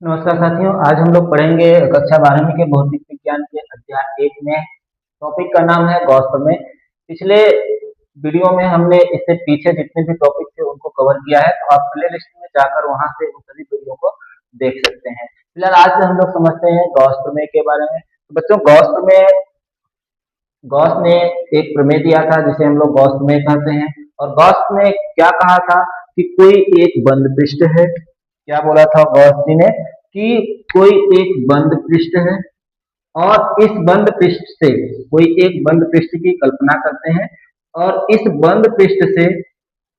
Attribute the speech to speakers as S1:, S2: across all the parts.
S1: नमस्कार साथियों, आज हम लोग पढ़ेंगे कक्षा 12वीं के भौतिक विज्ञान के अध्याय 1 में। टॉपिक का नाम है गॉस प्रमेय। पिछले वीडियो में हमने इससे पीछे जितने भी टॉपिक थे उनको कवर किया है, तो आप प्ले लिस्ट में जाकर वहां से उन सभी वीडियो को देख सकते हैं। फिलहाल आज से हम लोग समझते हैं गॉस प्रमेय के बारे में। तो बच्चों, गॉस ने एक प्रमेय दिया था जिसे हम लोग गॉस प्रमेय कहते हैं। और गॉस ने क्या कहा था कि कोई एक बंद पृष्ठ है। क्या बोला था गॉस जी ने कि कोई एक बंद पृष्ठ है और इस बंद पृष्ठ से कोई एक बंद पृष्ठ की कल्पना करते हैं और इस बंद पृष्ठ से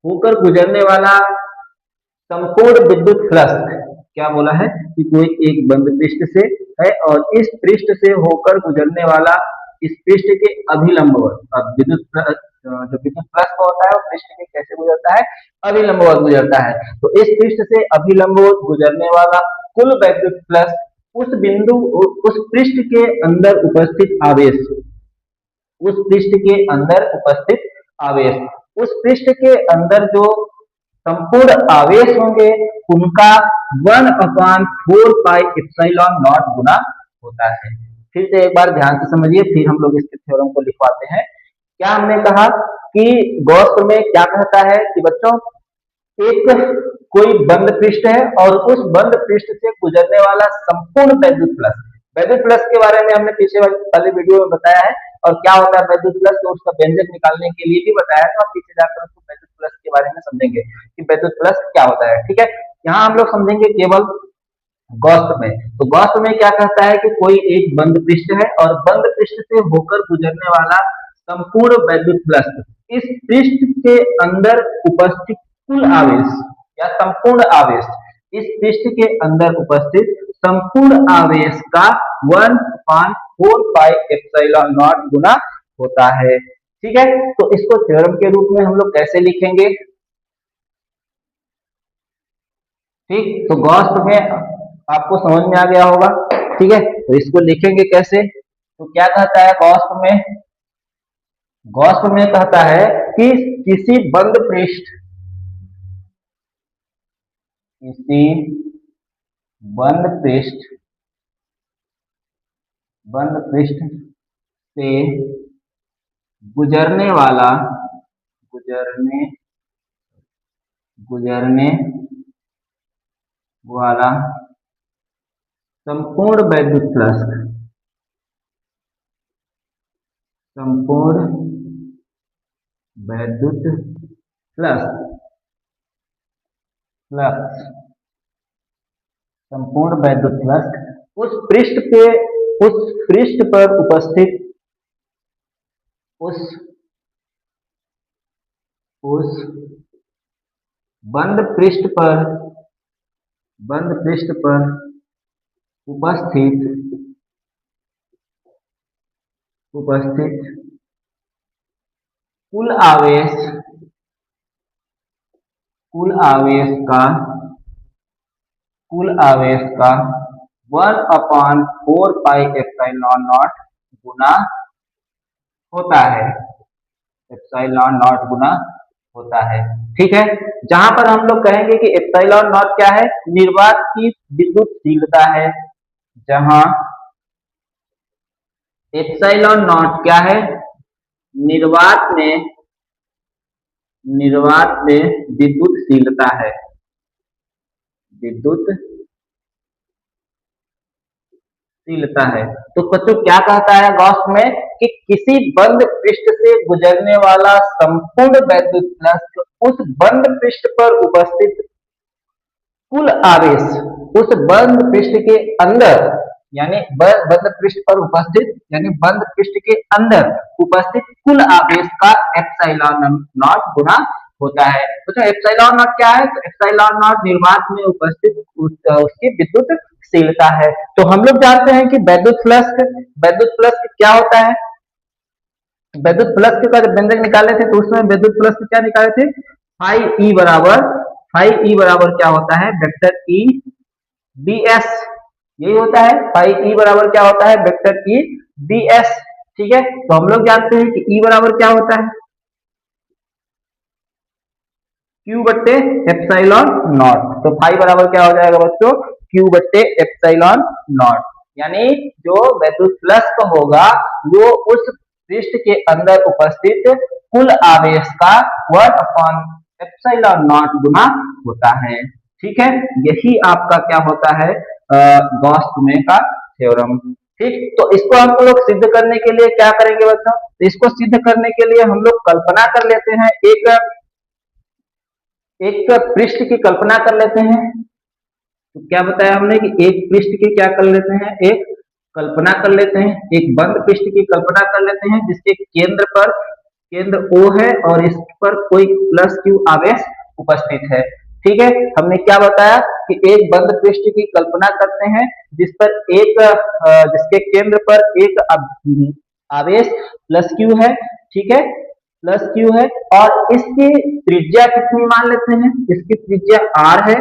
S1: होकर गुजरने वाला संपूर्ण विद्युत फ्लक्स, क्या बोला है कि कोई एक बंद पृष्ठ से है और इस पृष्ठ से होकर गुजरने वाला इस पृष्ठ के अभिलंबवत। अब जो विद्युत फ्लक्स होता है वो पृष्ठ के कैसे गुजरता है, अभिलंबवत गुजरता है। तो इस पृष्ठ से अभिलंबवत गुजरने वाला कुल वैद्युत फ्लक्स उस पृष्ठ के अंदर उपस्थित आवेश, उस पृष्ठ के अंदर उपस्थित आवेश, उस पृष्ठ के अंदर जो संपूर्ण आवेश होंगे उनका 1/4 पाई एप्सिलॉन नॉट गुना होता है। फिर से एक बार ध्यान से समझिए, फिर हम लोग इसके थ्योरम को लिखवाते हैं। क्या हमने कहा कि गॉस प्रमेय क्या कहता है कि बच्चों, एक कोई बंद पृष्ठ है और उस बंद पृष्ठ से गुजरने वाला संपूर्ण वैद्युत फ्लक्स के बारे में हमने पीछे वाले वीडियो में बताया है। और क्या होता है वैद्युत फ्लक्स, तो उसका व्यंजक निकालने के लिए भी बताया है। तो आप पीछे जाकर उसको वैद्युत फ्लक्स के बारे में समझेंगे कि वैद्युत फ्लक्स क्या होता है। ठीक है, यहाँ हम लोग समझेंगे केवल गॉस प्रमेय। तो गॉस प्रमेय क्या कहता है कि कोई एक बंद पृष्ठ है और बंद पृष्ठ से होकर गुजरने वाला संपूर्ण वैद्युत फ्लक्स इस पृष्ठ के अंदर उपस्थित कुल आवेश या संपूर्ण आवेश, इस पृष्ठ के अंदर उपस्थित संपूर्ण आवेश का 1/4 पाई एप्सिलॉन नॉट गुना होता है। ठीक है, तो इसको थ्योरम के रूप में हम लोग कैसे लिखेंगे। ठीक, तो गॉस प्रमेय आपको समझ में आ गया होगा। ठीक है, तो इसको लिखेंगे कैसे। तो क्या कहता है गॉस प्रमेय, गॉस प्रमेय कहता है कि किसी बंद पृष्ठ बंद पृष्ठ से गुजरने वाला गुजरने गुजरने वाला संपूर्ण वैद्युत फ्लक्स संपूर्ण वैद्युत फ्लक्स फ्लक्स संपूर्ण वैद्युत फ्लक्स उस पृष्ठ पर उपस्थित उस बंद पृष्ठ पर उपस्थित कुल आवेश का 1/4 पाई एप्सिलॉन नॉट गुना होता है, एप्सिलॉन नॉट गुना होता है। ठीक है, जहां पर हम लोग कहेंगे कि एप्सिलॉन नॉट क्या है, निर्वात की विद्युतशीलता है। जहां एप्सिलॉन नॉट क्या है, निर्वात में विद्युतशीलता है, विद्युतशीलता है। तो बच्चों क्या कहता है गॉस में कि किसी बंद पृष्ठ से गुजरने वाला संपूर्ण वैद्युत फ्लक्स उस बंद पृष्ठ पर उपस्थित कुल आवेश, उस बंद पृष्ठ के अंदर यानी बंद पृष्ठ पर उपस्थित यानी बंद पृष्ठ के अंदर उपस्थित कुल आवेश का एप्सिलॉन नॉट गुना होता है। तो एप्सिलॉन नॉट क्या है, तो एप्सिलॉन नॉट निर्वात में उपस्थित उसकी विद्युतशीलता है। तो हम लोग जानते हैं कि वैद्युत फ्लक्स क्या होता है। वैद्युत फ्लक्स का जब व्यंजक निकाले थे तो उसमें वैद्युत फ्लक्स क्या निकाले थे, फाई ई बराबर क्या होता है, वेक्टर ई बी एस, यही होता है। फाई ई बराबर क्या होता है, वेक्टर ई बी एस। ठीक है, तो हम लोग जानते हैं कि ई बराबर क्या होता है, क्यू बट्टे एप्सिलॉन नॉट। तो फाई बराबर क्या हो जाएगा बच्चों, Q बट्टे एप्सिलॉन नॉट, यानी जो विद्युत फ्लक्स होगा वो उस पृष्ठ के अंदर उपस्थित कुल आवेश का 1/एप्सिलॉन नॉट गुना होता है। ठीक है, यही आपका क्या होता है, गॉस-लेमें का थ्योरम। ठीक, तो इसको हम लोग सिद्ध करने के लिए क्या करेंगे बच्चों, तो इसको सिद्ध करने के लिए हम लोग कल्पना कर लेते हैं, एक पृष्ठ की कल्पना कर लेते हैं। तो क्या बताया हमने कि एक पृष्ठ की क्या कर लेते हैं, एक कल्पना कर लेते हैं, एक बंद पृष्ठ की कल्पना कर लेते हैं जिसके केंद्र O है और इस पर कोई प्लस Q आवेश उपस्थित है। ठीक है, हमने क्या बताया कि एक बंद पृष्ठ की कल्पना करते हैं जिस पर जिसके केंद्र पर एक आवेश प्लस Q है। ठीक है, प्लस Q है और इसकी त्रिज्या कितनी मान लेते हैं, इसकी त्रिज्या R है,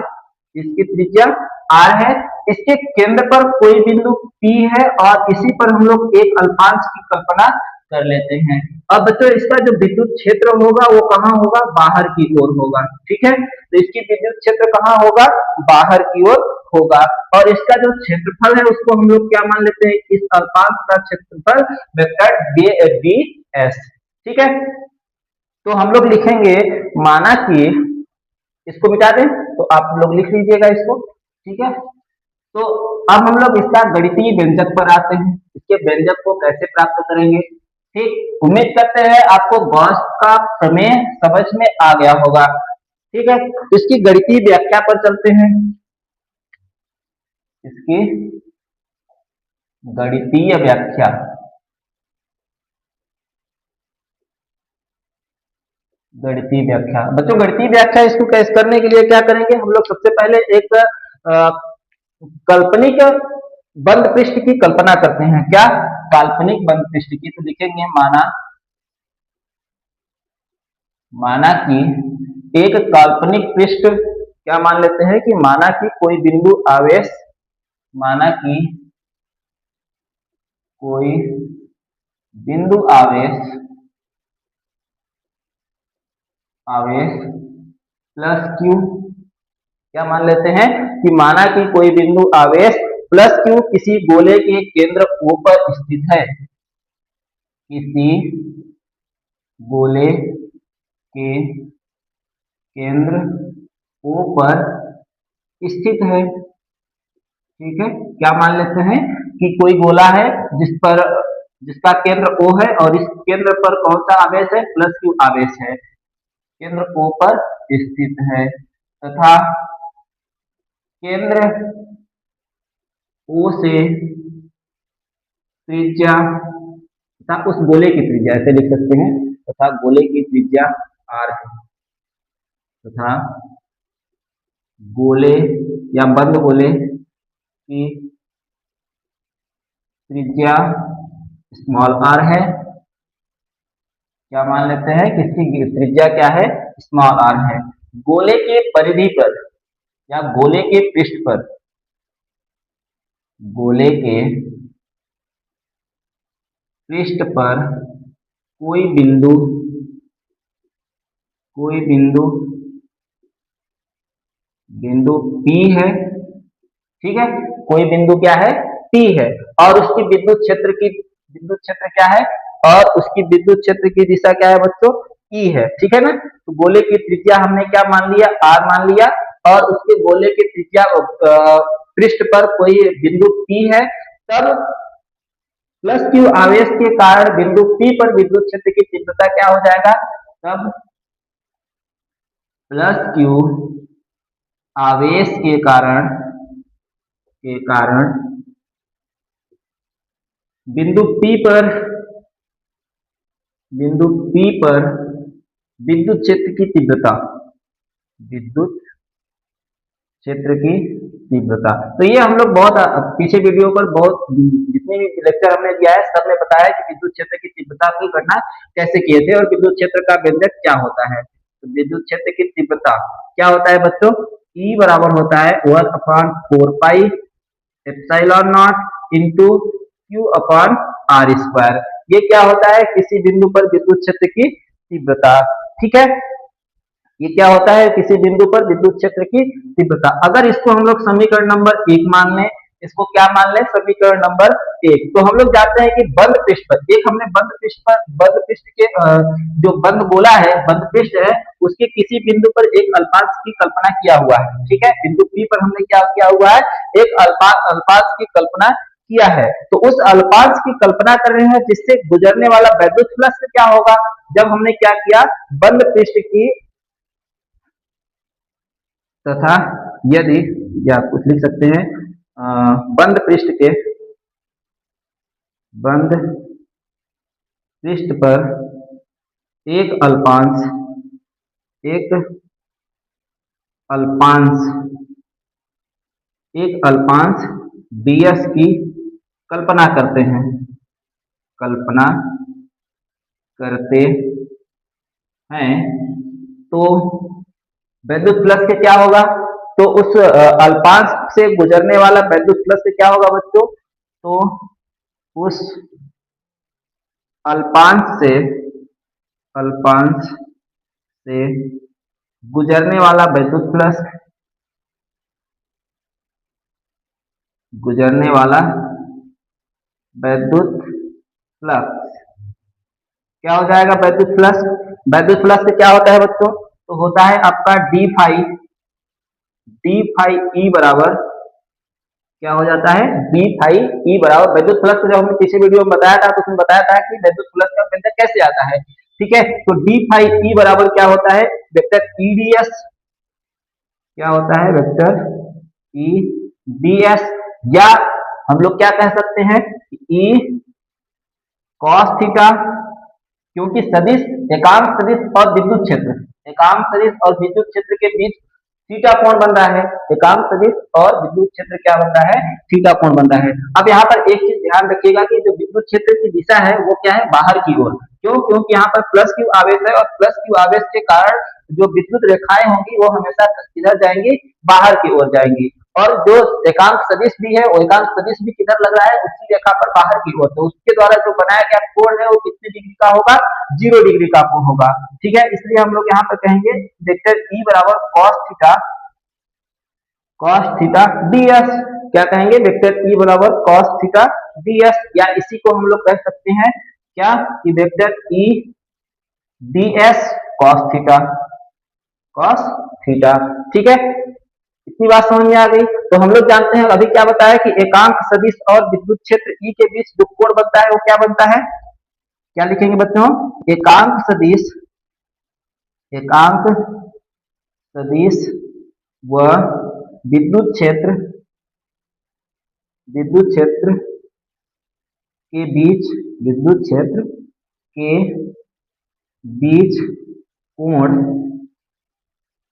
S1: इसकी त्रिज्या R है। इसके केंद्र पर कोई बिंदु P है और इसी पर हम लोग एक अल्पांश की कल्पना कर लेते हैं। अब बच्चों इसका जो विद्युत क्षेत्र होगा वो कहाँ होगा, बाहर की ओर होगा। ठीक है, तो इसकी विद्युत क्षेत्र कहाँ होगा, बाहर की ओर होगा और इसका जो क्षेत्रफल है उसको हम लोग क्या मान लेते हैं, इस अल्पांश का क्षेत्रफल वेक्टर ds। ठीक है, तो हम लोग लिखेंगे, माना कि इसको मिटा दें तो आप लोग लिख लीजिएगा इसको। ठीक है, तो अब हम लोग इसका गणितीय व्यंजक पर आते हैं, इसके व्यंजक को कैसे प्राप्त करेंगे। ठीक, उम्मीद करते हैं आपको गॉस का प्रमेय समझ में आ गया होगा। ठीक है, तो इसकी गणितीय व्याख्या पर चलते हैं, इसकी गणितीय व्याख्या। गणितीय व्याख्या बच्चों, गणितीय व्याख्या इसको कैसे करने के लिए क्या करेंगे, हम लोग सबसे पहले एक काल्पनिक बंद पृष्ठ की कल्पना करते हैं। क्या, काल्पनिक बंद पृष्ठ की, तो लिखेंगे माना कि एक काल्पनिक पृष्ठ, क्या मान लेते हैं कि माना कि कोई बिंदु आवेश, माना कि कोई बिंदु आवेश प्लस Q, क्या मान लेते हैं कि माना कि कोई बिंदु आवेश प्लस Q किसी गोले के केंद्र O पर स्थित है, किसी गोले के केंद्र O पर स्थित है। ठीक है, क्या मान लेते हैं कि कोई गोला है जिसका केंद्र O है और इस केंद्र पर कौन सा आवेश है, प्लस Q आवेश है, केंद्र O पर स्थित है तथा केंद्र O से त्रिज्या तथा उस गोले की त्रिज्या, ऐसे लिख सकते हैं, तथा गोले की त्रिज्या R है तथा गोले या बंद गोले की त्रिज्या स्मॉल r है। क्या मान लेते हैं कि इसकी त्रिज्या क्या है, स्मॉल r है। गोले के परिधि पर या गोले के पृष्ठ पर, गोले के पृष्ठ पर कोई बिंदु P है। ठीक है, कोई बिंदु क्या है, P है और उसकी विद्युत क्षेत्र क्या है, और उसकी विद्युत क्षेत्र की दिशा क्या है बच्चों, E है। ठीक है ना, तो गोले की त्रिज्या हमने क्या मान लिया, R मान लिया और उसके गोले की त्रिज्या पृष्ठ पर कोई बिंदु P है, तब प्लस Q आवेश के कारण बिंदु P पर विद्युत क्षेत्र की तीव्रता क्या हो जाएगा, तब प्लस Q आवेश के कारण बिंदु P पर विद्युत क्षेत्र की तीव्रता। तो ये हम लोग बहुत पीछे वीडियो पर बहुत जितने भी लेक्चर हमने दिया है सब में बताया कि विद्युत क्षेत्र की तीव्रता की गणना कैसे किए थे और विद्युत क्षेत्र का व्यंजक क्या होता है। तो विद्युत क्षेत्र की तीव्रता क्या होता है बच्चों, E बराबर होता है 1/4 pi epsilon naught into Q/r²। ये क्या होता है, किसी बिंदु पर विद्युत क्षेत्र की तीव्रता। ठीक है, ये क्या होता है, किसी बिंदु पर विद्युत क्षेत्र की तीव्रता। अगर इसको हम लोग समीकरण नंबर 1 मान लें, इसको क्या मान लें, समीकरण नंबर 1, तो हम लोग जानते हैं कि बंद पृष्ठ पर एक हमने बंद पृष्ठ के जो बंद गोला है, बंद पृष्ठ है, उसके किसी बिंदु पर एक अल्पांश की कल्पना किया हुआ है। ठीक है, बिंदु P पर हमने क्या किया हुआ है, एक अल्पांश की कल्पना किया है। तो उस अल्पांश की कल्पना कर रहे हैं जिससे गुजरने वाला वैद्युत फ्लक्स क्या होगा, जब हमने क्या किया, बंद पृष्ठ की तथा यदि, या कुछ लिख सकते हैं, बंद पृष्ठ पर एक अल्पांश एक अल्पांश ds की कल्पना करते हैं तो वैद्युत फ्लक्स से क्या होगा, तो उस अल्पांश से गुजरने वाला वैद्युत फ्लक्स से क्या होगा बच्चों, तो उस अल्पांश से गुजरने वाला वैद्युत फ्लक्स क्या हो जाएगा, वैद्युत फ्लक्स से क्या होता है बच्चों, तो होता है आपका डी फाई ई बराबर क्या हो जाता है, डी फाई ई बराबर वैद्युत फ्लक्स। जब हमने पिछले वीडियो में बताया था तो उसमें बताया था कि वैद्युत फ्लक्स का व्यंजक कैसे आता है। ठीक है, तो डी फाई ई बराबर क्या होता है, वेक्टर ईडीएस, क्या होता है, वेक्टर ईडीएस, या हम लोग क्या कह सकते हैं, ई कॉस थीटा, क्योंकि सदिश, एकांक सदिश और विद्युत क्षेत्र के बीच थीटा कोण बन रहा है, एकांक सदिश और विद्युत क्षेत्र क्या बन रहा है, थीटा कोण बन रहा है। अब यहाँ पर एक चीज ध्यान रखिएगा कि जो विद्युत क्षेत्र की दिशा है वो क्या है, बाहर की ओर। क्यों, क्योंकि यहाँ पर प्लस क्यू आवेश है और प्लस क्यू आवेश के कारण जो विद्युत रेखाएं होंगी वो हमेशा किधर जाएंगी, बाहर की ओर जाएंगी। और जो एकांक सदिश भी है, वो एकांक सदिश भी किधर लग रहा है, उसी रेखा पर बाहर की ओर, तो उसके द्वारा जो बनाया गया कोण है वो कितने डिग्री का होगा, 0 डिग्री का कोण होगा। ठीक है, इसलिए हम लोग यहाँ पर कहेंगे वेक्टर ई बराबर कॉस थीटा ds, क्या कहेंगे, वेक्टर ई बराबर कॉस थीटा ds, या इसी को हम लोग कह सकते हैं क्या, कि vector E ds cos theta. ठीक है, इतनी बात समझ में आ गई। तो हम लोग जानते हैं, अभी क्या बताया कि एकांक सदिश और विद्युत क्षेत्र ई के बीच जो कोण बनता है वो क्या बनता है, क्या लिखेंगे बच्चों, एकांक सदिश व विद्युत क्षेत्र के बीच कोण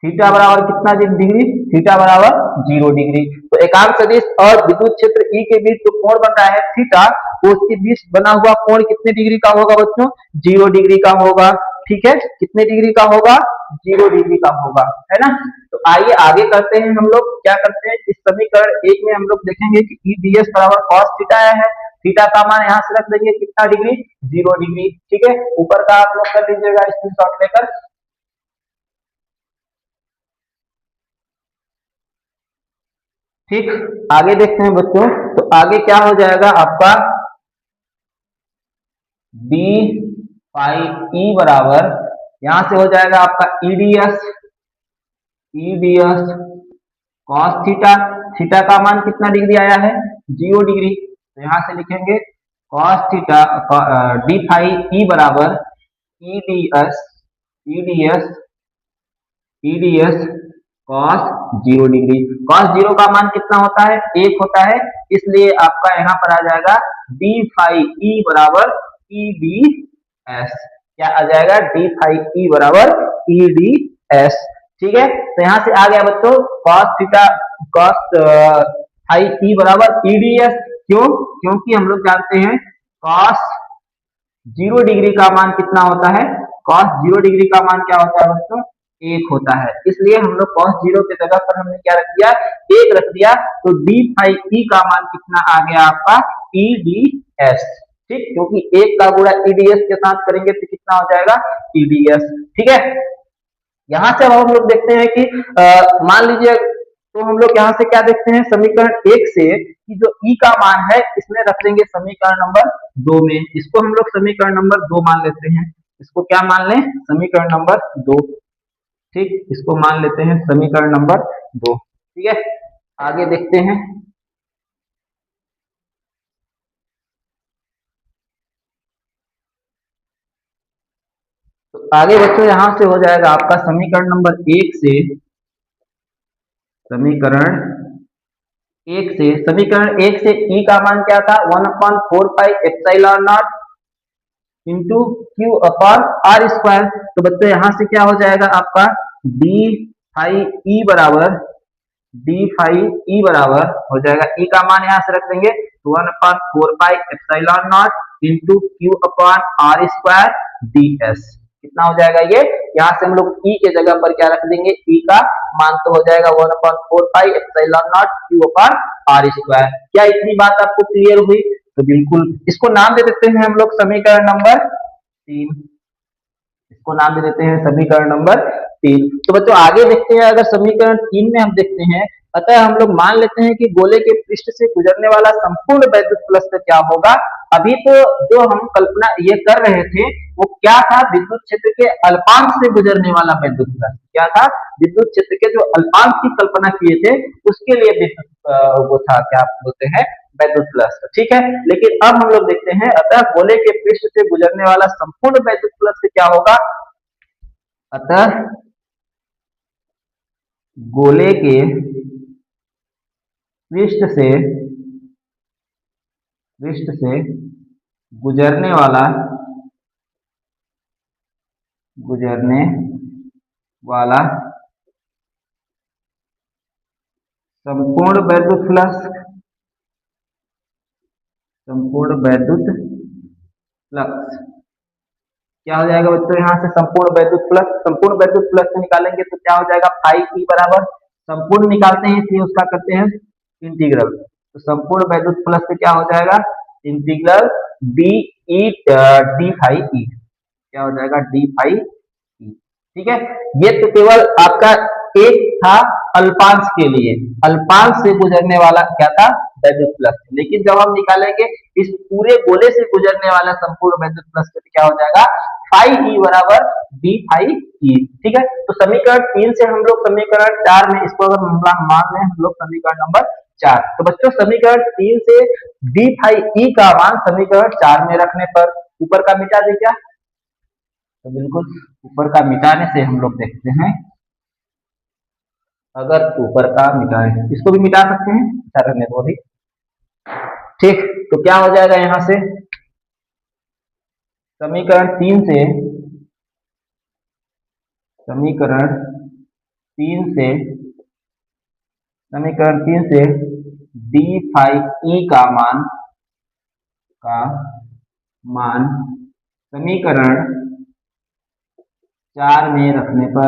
S1: थीटा बराबर कितना डिग्री, थीटा बराबर 0 डिग्री। तो एकांक सदिश और विद्युत क्षेत्र ई के बीच जो कोण बन रहा है थीटा, वो उसके बीच बना हुआ कोण कितने डिग्री का होगा बच्चों, 0 डिग्री का होगा। ठीक है, कितने डिग्री का होगा, 0 डिग्री का होगा, है ना। तो आइए आगे करते हैं, हम लोग क्या करते हैं, इस समीकरण 1 में हम लोग देखेंगे कि ई डी एस बराबर कॉस थीटा आया है, थीटा का मान यहाँ से रख देंगे कितना डिग्री, 0 डिग्री। ठीक है, ऊपर का आप लोग कर लीजिएगा स्क्रीनशॉट लेकर। ठीक, आगे देखते हैं बच्चों, तो आगे क्या हो जाएगा आपका, डी फाई ई बराबर यहां से हो जाएगा आपका ईडीएस कॉस थीटा, थीटा का मान कितना डिग्री आया है, 0 डिग्री। तो यहां से लिखेंगे cos theta, D phi E बराबर ईडीएस कॉस 0 डिग्री। कॉस 0 का मान कितना होता है, 1 होता है, इसलिए आपका यहाँ पर आ जाएगा डी फाई ई बराबर ईडीएस, क्या आ जाएगा, डी फाई ई बराबर ईडीएस। ठीक है, तो यहाँ से आ गया बच्चों कॉस फाई ई बराबर ईडीएस। क्यों, क्योंकि हम लोग जानते हैं कॉस 0 डिग्री का मान कितना होता है, कॉस 0 डिग्री का मान क्या होता है बच्चों, 1 होता है, इसलिए हम लोग cos 0 के जगह पर हमने क्या रख दिया, 1 रख दिया। तो डी फाई ई का मान कितना आ गया आपका, ईडीएस। ठीक, क्योंकि 1 का गुणा ईडीएस के साथ करेंगे तो कितना हो जाएगा, ईडीएस। ठीक है, यहाँ से अब हम लोग देखते हैं कि मान लीजिए, तो हम लोग यहाँ से क्या देखते हैं, समीकरण एक से कि जो ई का मान है इसमें रख देंगे समीकरण नंबर दो में, इसको हम लोग समीकरण नंबर दो मान लेते हैं। इसको क्या मान लें, समीकरण नंबर दो। ठीक, इसको मान लेते हैं समीकरण नंबर दो। ठीक है, आगे देखते हैं। तो आगे बच्चों यहाँ से हो जाएगा आपका समीकरण नंबर एक से, समीकरण समीकरण एक से ई का मान क्या था, 1/4 pi epsilon naught into Q upon R square. तो बच्चों यहाँ से क्या हो जाएगा आपका डी फाई ई बराबर, हो जाएगा, ई का मान यहाँ से रख देंगे 1/4 pi epsilon naught into Q upon R square D S. कितना हो जाएगा ये, यहाँ से हम लोग ई के जगह पर क्या रख देंगे, ई का मान तो हो जाएगा 1/4 pi epsilon naught Q upon R square. क्या इतनी बात आपको क्लियर हुई? तो बिल्कुल, इसको नाम दे देते हैं हम लोग समीकरण नंबर तीन। इसको नाम दे देते हैं समीकरण नंबर तीन। तो बच्चों आगे देखते हैं, अगर समीकरण तीन में हम देखते हैं, अतः हम लोग मान लेते हैं कि गोले के पृष्ठ से गुजरने वाला संपूर्ण वैद्युत प्लस क्या होगा। अभी तो जो हम कल्पना ये कर रहे थे वो क्या था, विद्युत क्षेत्र के अल्पांश से गुजरने वाला वैद्युत प्लस। क्या था, विद्युत क्षेत्र के जो अल्पांश की कल्पना किए थे उसके लिए विद्युत वो था, क्या बोलते हैं, वैद्युत प्लस। ठीक है, लेकिन अब हम लोग देखते हैं, अतः गोले के पृष्ठ से गुजरने वाला संपूर्ण वैद्युत प्लस क्या होगा। अतः गोले के पृष्ठ से गुजरने वाला संपूर्ण वैद्युत फ्लक्स क्या हो जाएगा बच्चों, यहाँ से संपूर्ण वैद्युत फ्लक्स निकालेंगे तो क्या हो जाएगा, फाई ई बराबर, संपूर्ण निकालते हैं इसलिए उसका करते हैं इंटीग्रल। तो संपूर्ण वैद्युत फ्लक्स क्या हो जाएगा, integral D E D phi E, क्या हो जाएगा, डी फाई ई। ठीक है, ये तो केवल आपका एक था अल्पांश के लिए, अल्पांश से गुजरने वाला क्या था, वैद्युत फ्लक्स। लेकिन जब हम निकालेंगे इस पूरे गोले से गुजरने वाला संपूर्ण वैद्युत फ्लक्स क्या हो जाएगा, फाई ई बराबर डी फाई ई। ठीक है, तो समीकरण तीन से हम लोग समीकरण चार में इसको अगर मान लें हम लोग समीकरण नंबर चार, तो बच्चों समीकरण तीन से डी फाई ई का मान समीकरण चार में रखने पर ऊपर का मिटा दे क्या, तो बिल्कुल ऊपर का मिटाने से हम लोग देखते हैं, अगर ऊपर का मिटाएं, इसको भी मिटा सकते हैं, अच्छा रहने दो अभी। ठीक, तो क्या हो जाएगा यहाँ से, समीकरण तीन से डी फाई ई का मान समीकरण चार में रखने पर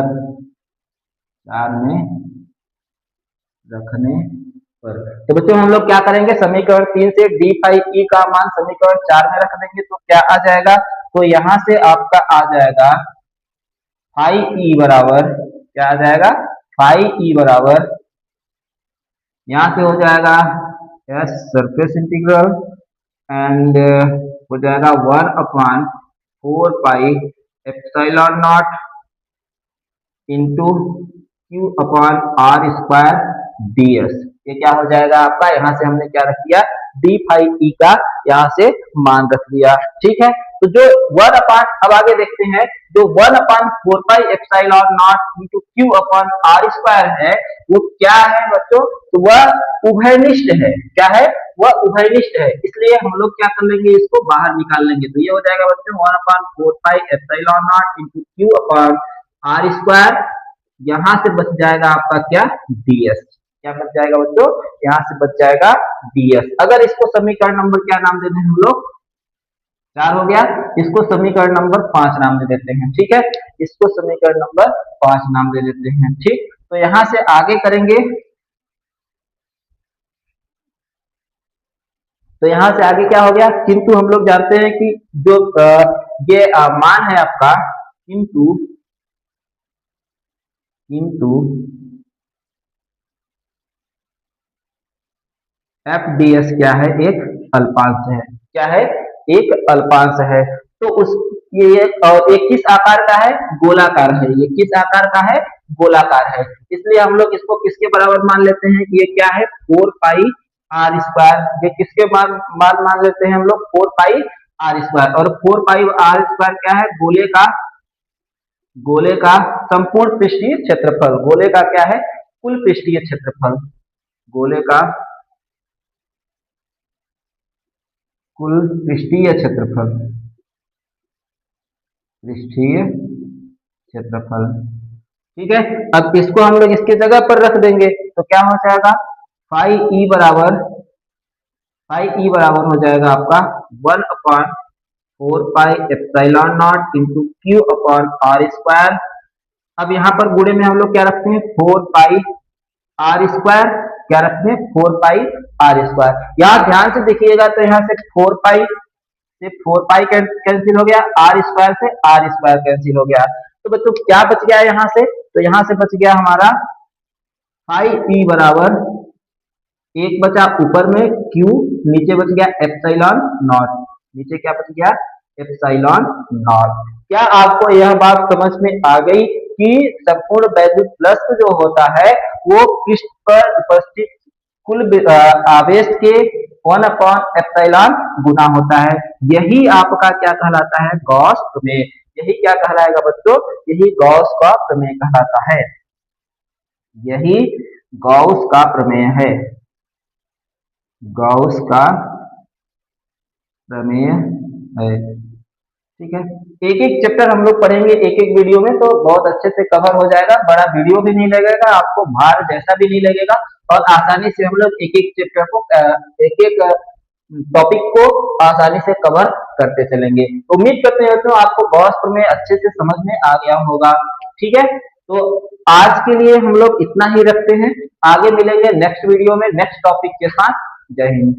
S1: तो बच्चों हम लोग क्या करेंगे, समीकरण तीन से डी फाई ई का मान समीकरण चार में रख देंगे तो क्या आ जाएगा, तो यहां से आपका आ जाएगा फाई ई बराबर, क्या आ जाएगा, फाई ई बराबर, यहां से हो जाएगा एस सरफेस इंटीग्रल एंड हो जाएगा 1/4 pi epsilon naught into Q upon R square D S. ये क्या हो जाएगा आपका, यहाँ से हमने क्या रख दिया, डी फाई ई का यहाँ से मान रख दिया। ठीक है, तो जो 1/, अब आगे देखते हैं, जो 1/4 pi epsilon naught into Q upon R square है वो क्या है बच्चों, तो वह उभयनिष्ठ है। क्या है, वह उभयनिष्ठ है, इसलिए हम लोग क्या कर लेंगे, इसको बाहर निकाल लेंगे। तो ये हो जाएगा बच्चों 1/4 pi epsilon naught into Q upon R square, यहां से बच जाएगा आपका क्या, डीएस। क्या बच जाएगा बच्चों, यहाँ से बच जाएगा डीएस। अगर इसको समीकरण नंबर क्या नाम दे दें हम लोग, चार हो गया, इसको समीकरण नंबर पांच नाम दे देते हैं। ठीक है, इसको समीकरण नंबर पांच नाम दे देते हैं। ठीक, तो यहां से आगे करेंगे, तो यहां से आगे क्या हो गया, किंतु हम लोग जानते हैं कि जो ये मान है आपका, किंतु इंटू एफ डी एस क्या है, एक अल्पांश है। क्या है, एक अल्पांश है। तो उस ये और ये किस आकार का है, गोलाकार है। ये किस आकार का है, गोलाकार है। इसलिए हम लोग इसको किसके बराबर मान लेते हैं कि ये क्या है, 4 पाई r स्क्वायर। ये किसके मान लेते हैं हम लोग, 4 पाई r स्क्वायर। और 4 पाई r स्क्वायर क्या है, गोले का संपूर्ण पृष्ठीय क्षेत्रफल। गोले का क्या है, कुल पृष्ठीय क्षेत्रफल। गोले का कुल पृष्ठीय क्षेत्रफल, पृष्ठीय क्षेत्रफल। ठीक है, अब इसको हम लोग इसकी जगह पर रख देंगे तो क्या हो जाएगा, फाई ई बराबर हो जाएगा आपका 1/4 pi epsilon naught into Q upon R square. अब यहाँ पर गुणे में हम लोग क्या रखते हैं, 4 पाई r स्क्वायर। क्या रखते हैं, 4 पाई r स्क्वायर। यहाँ ध्यान से देखिएगा तो यहाँ से 4 पाई कैंसिल हो गया, आर स्क्वायर से आर स्क्वायर कैंसिल हो गया। तो बच्चों क्या बच गया यहाँ से, तो यहाँ से बच गया हमारा फाई ई बराबर, एक बचा ऊपर में क्यू, नीचे बच गया एप्सिलॉन नॉट। नीचे क्या बच गया, एप्सिलॉन नॉट। क्या आपको यह बात समझ में आ गई कि संपूर्ण वैद्युत फ्लक्स जो होता है वो पृष्ठ पर उपस्थित कुल आवेश के 1/एप्सिलॉन गुना होता है। यही आपका क्या कहलाता है, गॉस प्रमेय। यही क्या कहलाएगा बच्चों, यही गॉस का प्रमेय कहलाता है। यही गॉस का प्रमेय है, गॉस का प्रमेय है। ठीक है, एक एक चैप्टर हम लोग पढ़ेंगे एक एक वीडियो में, तो बहुत अच्छे से कवर हो जाएगा। बड़ा वीडियो भी नहीं लगेगा, आपको भार जैसा भी नहीं लगेगा, और आसानी से हम लोग एक एक चैप्टर को, एक एक टॉपिक को आसानी से कवर करते चलेंगे। उम्मीद करते हैं तो आपको गॉस प्रमेय अच्छे से समझ में आ गया होगा। ठीक है, तो आज के लिए हम लोग इतना ही रखते हैं। आगे मिलेंगे नेक्स्ट वीडियो में नेक्स्ट टॉपिक के साथ। जय हिंद।